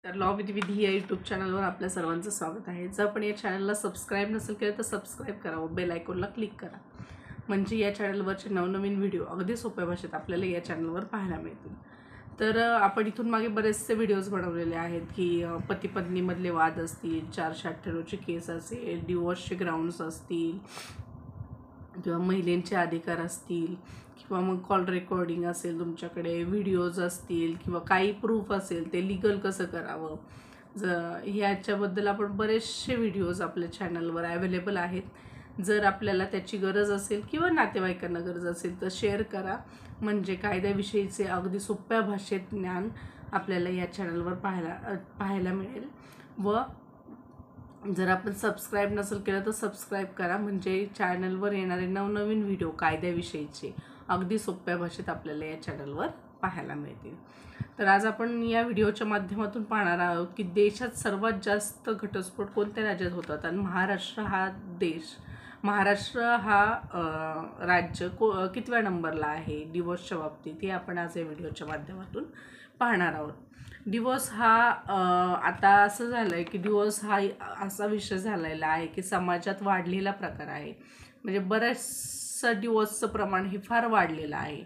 तर law with विधी या यूट्यूब चॅनलवर आपल्या सर्वांचं स्वागत आहे। जर आपण या चॅनलला सबस्क्राईब नसेल केलं तर सबस्क्राईब करा व बेल आयकॉनला क्लिक करा, म्हणजे या चॅनलवरचे नवनवीन व्हिडिओ अगदी सोप्या भाषेत आपल्याला या चॅनलवर पाहायला मिळतील। तर आपण इथून मागे बरेचसे व्हिडिओज बनवलेले आहेत की पती पत्नीमधले वाद असतील, 498ची केस असेल, डिवोर्सचे ग्राउंड्स असतील किंवा महिलांचे अधिकार असतील किंवा मग कॉल रेकॉर्डिंग असेल, तुमच्याकडे व्हिडिओज असतील किंवा काही प्रूफ असेल ते लीगल कसं करावं, ह्याच्याबद्दल आपण बरेचसे व्हिडिओज आपल्या चॅनलवर अवेलेबल आहेत। जर आपल्याला त्याची गरज असेल किंवा नातेवाईकांना गरज असेल तर शेअर करा, म्हणजे कायद्याविषयीचे अगदी सोप्या भाषेत ज्ञान आपल्याला या चॅनलवर पाहायला मिळेल। व जर आपण सबस्क्राईब नसेल केलं तर सबस्क्राईब करा, म्हणजे चॅनलवर येणारे नवनवीन व्हिडिओ कायद्याविषयीचे अगदी सोप्या भाषेत आपल्याला या चॅनलवर पाहायला मिळतील। तर आज आपण या व्हिडिओच्या माध्यमातून पाहणार आहोत की देशात सर्वात जास्त घटस्फोट कोणत्या राज्यात होतात आणि महाराष्ट्र हा राज्य कितव्या नंबरला आहे डिवोर्सच्या बाबतीत, हे आपण आज या व्हिडिओच्या माध्यमातून पाहणार आहोत। डिवोर्स हा आता असं झालं आहे की डिवोर्स हा असा विषय झालेला आहे की समाजात वाढलेला प्रकार आहे, म्हणजे बऱ्याचसं डिवोर्सचं प्रमाण हे फार वाढलेलं आहे।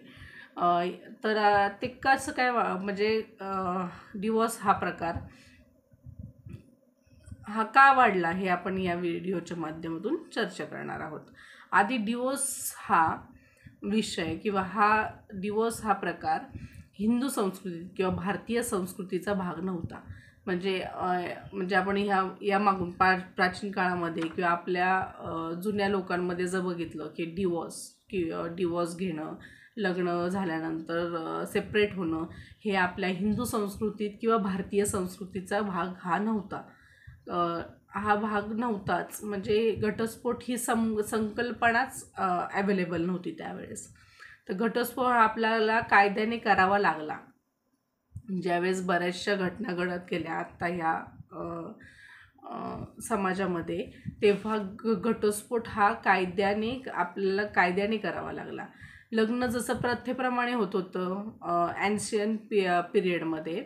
तर ते कसं काय म्हणजे डिवोर्स हा प्रकार हा का वाढला हे आपण या व्हिडिओच्या माध्यमातून चर्चा करणार आहोत। आधी डिवोर्स हा विषय किंवा डिवोर्स हा प्रकार हिंदू संस्कृती किंवा भारतीय संस्कृतीचा भाग नव्हता। म्हणजे आपण यामागून प्राचीन काळामध्ये किंवा आपल्या जुन्या लोकांमध्ये जर बघितलं की डिवोर्स घेणं, लग्न झाल्यानंतर सेपरेट होणं, हे आपल्या हिंदू संस्कृतीत किंवा भारतीय संस्कृतीचा भाग हा नव्हता। हा भाग नव्हताच, म्हणजे घटस्फोट ही संकल्पनाच अवेलेबल नव्हती त्यावेळेस। तर घटस्फोट आपल्याला कायद्याने करावा लागला ज्यावेळेस बऱ्याचशा घटना घडत गेल्या आत्ता ह्या समाजामध्ये, तेव्हा घटस्फोट हा आपल्याला कायद्याने करावा लागला। लग्न जसं प्रथेप्रमाणे होत होतं ॲन्शियन पिरियडमध्ये,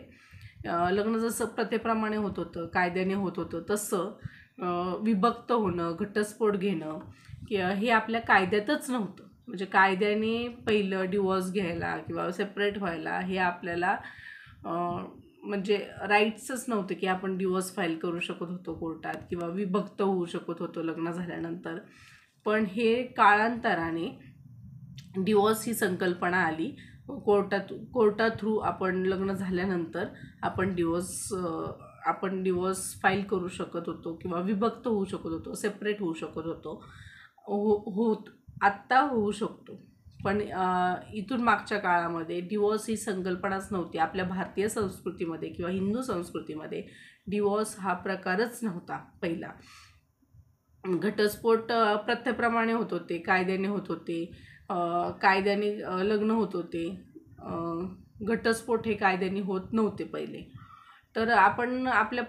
लग्न जसं प्रथेप्रमाणे होत होतं, कायद्याने होत होतं, तसं विभक्त होणं, घटस्फोट घेणं हे आपल्या कायद्यातच नव्हतं। म्हणजे कायद्याने पहिलं डिवोर्स घ्यायला किंवा सेपरेट व्हायला हे आपल्याला म्हणजे राईट्सच नव्हते की आपण डिवोर्स फाईल करू शकत होतो कोर्टात किंवा विभक्त होऊ शकत होतो लग्न झाल्यानंतर। पण हे काळांतराने डिवोर्स ही संकल्पना आली, कोर्टा थ्रू आपण लग्न झाल्यानंतर आपण डिवोर्स फाईल करू शकत होतो किंवा विभक्त होऊ शकत होतो, सेपरेट होऊ शकत होतो, आत्ता होऊ शकतो। पण इथून मागच्या काळामध्ये डिवोर्स ही संकल्पनाच नव्हती। आपल्या भारतीय संस्कृतीमध्ये किंवा हिंदू संस्कृतीमध्ये डिवोर्स हा प्रकारच नव्हता पहिला। घटस्फोट प्रथेप्रमाणे होत होते, कायद्याने होत होते, कायद्याने लग्न होत होते, घटस्फोट हे कायद्याने होत नव्हते पहिले। तर आपण आपल्या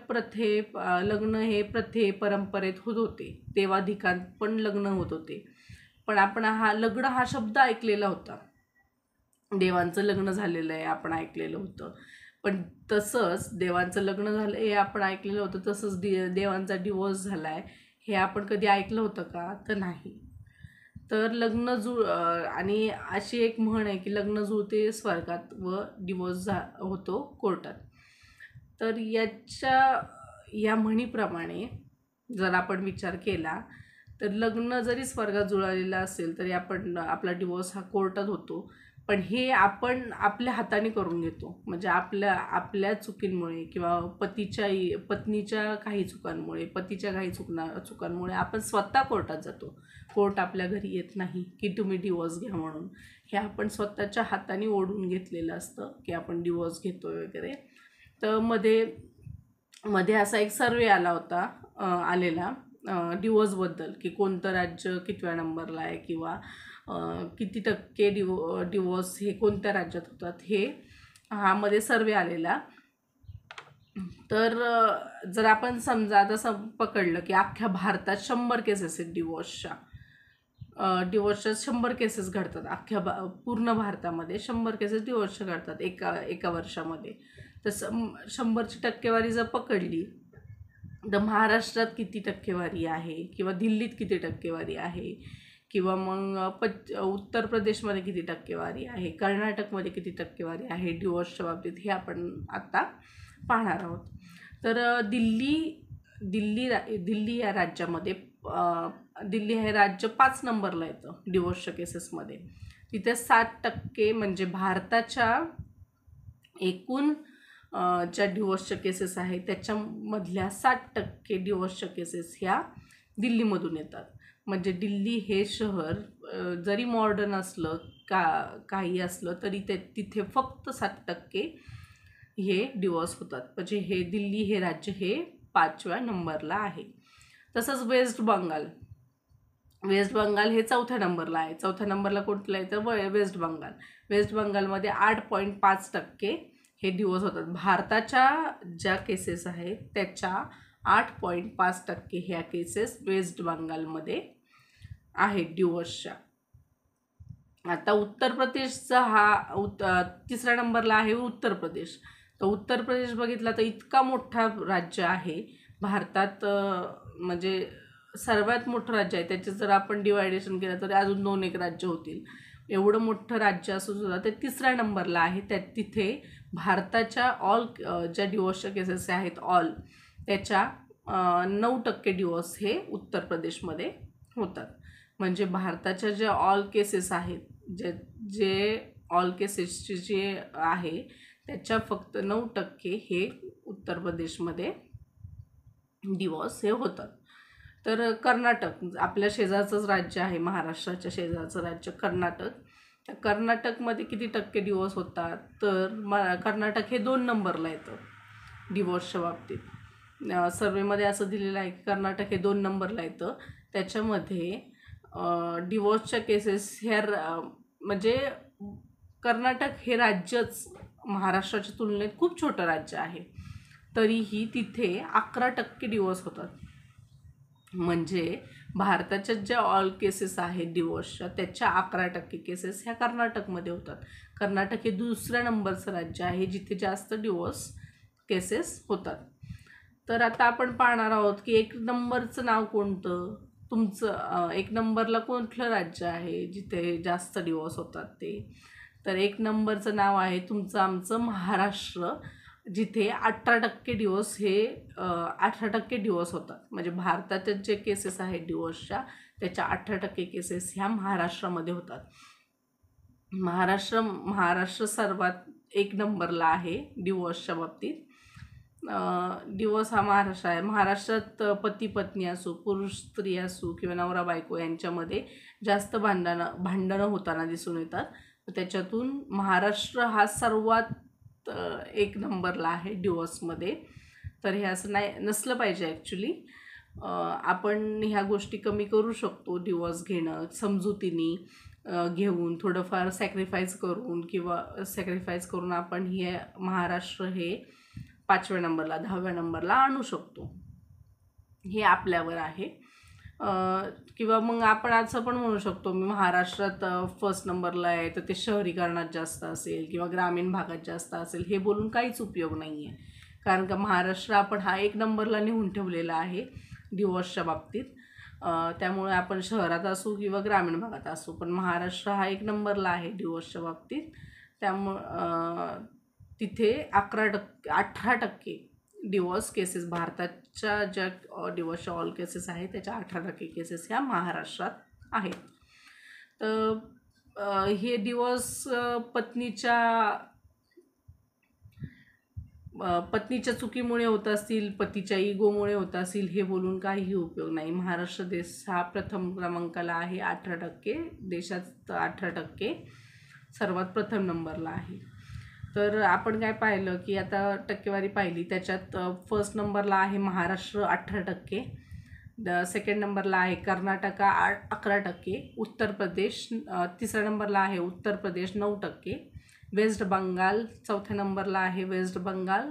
लग्न हे परंपरेत होत होते, देवाधिकांत पण लग्न होत होते। पण आपण लग्न हा शब्द ऐकलेला होता, देवांचं लग्न झालेलं आहे आपण ऐकलेलं होतं, पण तसंच देवांचं लग्न झालं हे आपण ऐकलेलं होतं, तसंच देवांचा डिवोर्स झाला आहे हे आपण कधी ऐकलं होतं का? तर नाही। तर आणि अशी एक म्हण आहे की लग्न जुळते स्वर्गात व डिवोर्स होतो कोर्टात। तर या म्हणीप्रमाणे जर आपण विचार केला तर लग्न जरी स्वर्गात जुळलेलं असेल तरी आपला डिवोर्स हा कोर्टात होतो, पण हे आपण आपल्या हाताने करून घेतो। म्हणजे आपल्या चुकींमुळे किंवा पत्नीच्या काही चुकांमुळे, पतीच्या काही चुकांमुळे आपण स्वतः कोर्टात जातो। कोर्ट आपल्या घरी येत नाही की तुम्ही डिवोर्स घ्या म्हणून, हे आपण स्वतःच्या हाताने ओढून घेतलेलं असतं की आपण डिवोर्स घेतोय वगैरे। तर मध्ये असा एक सर्वे आलेला डिवोर्सबद्दल की कोणतं राज्य कितव्या नंबरला आहे किंवा किती टक्के डिवोर्स हे कोणत्या राज्यात होतात, हे मध्ये सर्वे आलेला। तर जर आपण समजा तसं पकडलं की अख्ख्या भारतात 100 केसेस आहेत डिवोर्सच्या 100 केसेस घडतात, पूर्ण भारतामध्ये 100 केसेस डिवोर्सच्या घडतात एका वर्षामध्ये। तसं 100ची टक्केवारी जर पकडली तर महाराष्ट्रात किती टक्केवारी आहे किंवा दिल्लीत किती टक्केवारी आहे किंवा मग उत्तर प्रदेशमध्ये किती टक्केवारी आहे, कर्नाटकमध्ये किती टक्केवारी आहे डिवोर्सच्या बाबतीत, हे आपण आता पाहणार आहोत. तर दिल्ली या राज्यामध्ये दिल्ली हे राज्य 5 नंबरला येतं डिवोर्सच्या केसेसमध्ये. तिथे 60% म्हणजे भारताच्या एकूण ज्या डिवोर्सच्या केसेस आहेत त्याच्यामधल्या 60% डिवोर्सच्या केसेस ह्या दिल्लीमधून येतात. म्हणजे दिल्ली हे शहर जरी मॉडर्न असलं काही असलं तरी तिथे फक्त 60% हे डिवोर्स होतात. म्हणजे हे दिल्ली हे राज्य हे 5व्या नंबरला आहे. तसंच वेस्ट बंगाल हे 4थ्या नंबरला आहे. 4थ्या नंबरला कुठलं येतं? वेस्ट बंगालमध्ये 8.5% हे डिवोर्स होतात. भारताच्या ज्या केसेस आहेत त्याच्या 8.5% ह्या केसेस वेस्ट बंगालमध्ये आहेत डिवोर्सच्या. आता उत्तर प्रदेशचा हा 3ऱ्या नंबरला आहे उत्तर प्रदेश. तर उत्तर प्रदेश बघितला तर इतका मोठा राज्य आहे भारतात, म्हणजे सर्वात मोठं राज्य आहे. त्याचे जर आपण डिवायडेशन केलं तर अजून 2-1 राज्य होतील. एवढं मोठं राज्य असून सुद्धा ते 3ऱ्या नंबरला आहे. तिथे भारताच्या ऑल ज्या डिवोर्सच्या केसेस आहेत त्याच्या 9% डिवोर्स हे उत्तर प्रदेशमध्ये होतात. म्हणजे भारताच्या ज्या ऑल केसेस आहेत जे ऑल केसेसचे जे आहे त्याच्या फक्त 9% हे उत्तर प्रदेशमध्ये डिवोर्स हे होतात. तर कर्नाटक आपल्या शेजारचंच राज्य आहे, महाराष्ट्राच्या शेजारचं राज्य कर्नाटक. त्या कर्नाटकमध्ये किती टक्के डिवोर्स होतात? तर कर्नाटक हे 2 नंबरला येतं डिवोर्सच्या बाबतीत. सर्वेमध्ये असं दिलेलं आहे की कर्नाटक हे 2 नंबरला येतं. त्याच्यामध्ये डिवोर्सच्या केसेस ह्या म्हणजे कर्नाटक हे राज्यच महाराष्ट्राच्या तुलनेत खूप छोटं राज्य आहे, तरीही तिथे 11% डिवोर्स होतात. म्हणजे भारताच्या ज्या ऑल केसेस आहेत डिवोर्सच्या त्याच्या 11% केसेस ह्या कर्नाटकमध्ये होतात. कर्नाटक हे 2ऱ्या नंबरचं राज्य आहे जिथे जास्त डिवोर्स केसेस होतात. तर आता आपण पाहणार आहोत की 1 नंबरचं नाव कोणतं, तुमचं 1 नंबरला कुठलं राज्य आहे जिथे जास्त डिवोर्स होतात ते. तर 1 नंबरचं नाव आहे आमचं महाराष्ट्र, जिथे 18% डिवोर्स हे 18% डिवोर्स होतात. म्हणजे भारताच्या जे केसेस आहेत डिवोर्सच्या त्याच्या 18% केसेस ह्या महाराष्ट्रामध्ये होतात. महाराष्ट्र सर्वात 1 नंबरला आहे डिवोर्सच्या बाबतीत. डिवोर्स हा महाराष्ट्र आहे. महाराष्ट्रात पती पत्नी असो, पुरुष स्त्री असो किंवा नवरा बायको यांच्यामध्ये जास्त भांडणं होताना दिसून येतात. त्याच्यातून महाराष्ट्र हा सर्वात 1 नंबरला आहे डिवोर्समध्ये. तर हे असं नसलं पाहिजे ॲक्च्युली. आपण ह्या गोष्टी कमी करू शकतो. डिवोर्स घेणं समजुतीने घेऊन थोडंफार सॅक्रिफाईस करून आपण हे महाराष्ट्र हे 5व्या नंबरला 10व्या नंबरला आणू शकतो. हे आपल्यावर आहे. किंवा मग आपण असं पण म्हणू शकतो मी महाराष्ट्रात 1st नंबरला आहे तर ते शहरीकरणात जास्त असेल किंवा ग्रामीण भागात जास्त असेल, हे बोलून काहीच उपयोग नाही आहे. कारण का महाराष्ट्र आपण हा 1 नंबरला नेऊन ठेवलेला आहे डिवोर्सच्या बाबतीत. त्यामुळे आपण शहरात असू किंवा ग्रामीण भागात असू पण महाराष्ट्र हा 1 नंबरला आहे डिवोर्सच्या बाबतीत. त्यामुळं तिथे 18% डिवोर्स केसेस भारताच्या ज्या डिवोर्सच्या ऑल केसेस आहेत त्याच्या 18% केसेस ह्या महाराष्ट्रात आहेत. तर हे डिवोर्स पत्नीच्या चुकीमुळे होत असतील, पतीच्या इगोमुळे होत असतील, हे बोलून काहीही उपयोग नाही. महाराष्ट्र देश हा प्रथम क्रमांकाला आहे. 18%, देशात 18% सर्वात प्रथम नंबरला आहे. तर आपण काय पाहिलं की आता टक्केवारी पाहिली त्याच्यात 1st नंबरला आहे महाराष्ट्र 18%, 2nd नंबरला आहे कर्नाटक 11%, उत्तर प्रदेश 3ऱ्या नंबरला आहे उत्तर प्रदेश 9%, वेस्ट बंगाल 4थ्या नंबरला आहे वेस्ट बंगाल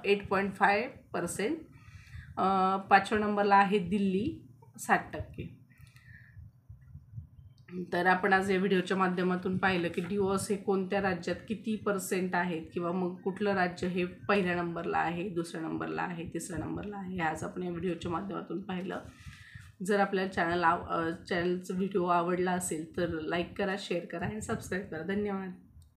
8.5%, 5व्या नंबरला आहे दिल्ली 60%. तर आपण आज या व्हिडिओच्या माध्यमातून पाहिलं की डिवोर्स हे कोणत्या राज्यात किती % आहेत, किंवा मग कुठलं राज्य हे पहिल्या नंबरला आहे, दुसऱ्या नंबरला आहे, तिसऱ्या नंबरला आहे, हे आज आपण या व्हिडिओच्या माध्यमातून पाहिलं. जर आपल्याला चॅनलचा व्हिडिओ आवडला असेल तर लाईक करा, शेअर करा आणि सबस्क्राईब करा. धन्यवाद.